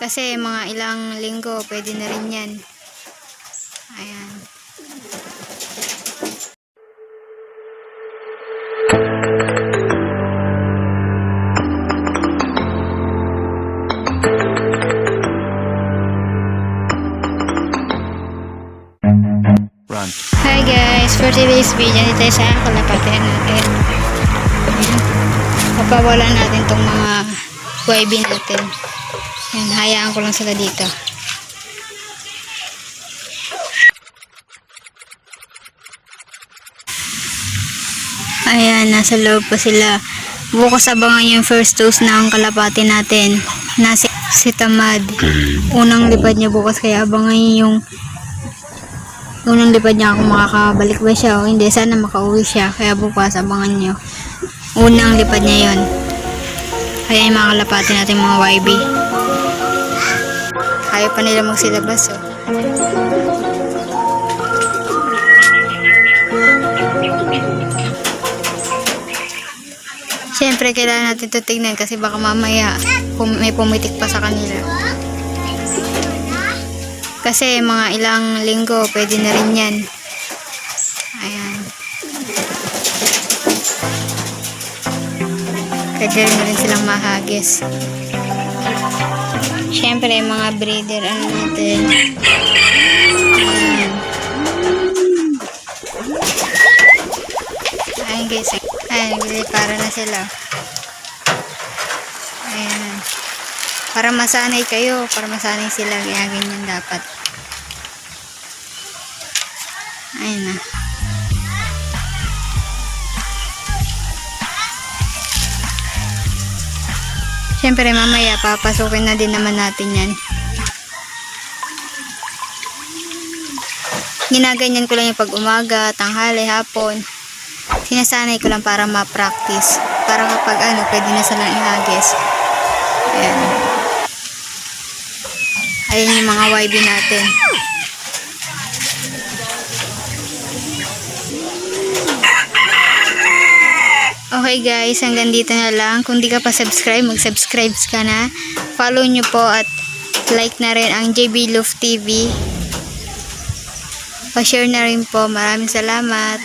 Kasi mga ilang linggo, pwede na rin yan. Ayan. Run. Hi guys! For today's video, dito tayo sa kalapatian natin. Papawalan natin tong mga YB natin. Yan, hayaan ko lang sila dito. Ayan, nasa loob pa sila. Bukas abangan yung first dose ng kalapati natin. Nasa si Tamad. Unang lipad niya bukas, kaya abangan yung unang lipad niya kung makakabalik ba siya o hindi. Sana makauwi siya, kaya bukas abangan nyo. Unang lipad niya yon. Kaya yung mga kalapati natin, mga YB. Ayaw pa nila magsilabas, oh. Siyempre, kailangan natin ito tignan kasi baka mamaya may pumitik pa sa kanila. Kasi mga ilang linggo, pwede na rin yan. Ayan. Pwede na rin silang mahagis. Siyempre, mga breeder, ano natin. Ayan. Ayan guys. Ayan, para na sila. Ayan. Para masanay kayo, para masanay sila, kaya ganyan dapat. Ayan na. Siyempre mamaya papasukin na din naman natin yan. Ginaganyan ko lang yung pag umaga, tanghali, hapon. Sinasanay ko lang para ma-practice. Para kapag pwede na silang ihagis. Ayan. Ayan yung mga YB natin. Okay guys, hanggang dito na lang. Kung di ka pa subscribe, mag-subscribe ka na. Follow nyo po at like na rin ang JB Love TV. Pa-share na rin po. Maraming salamat.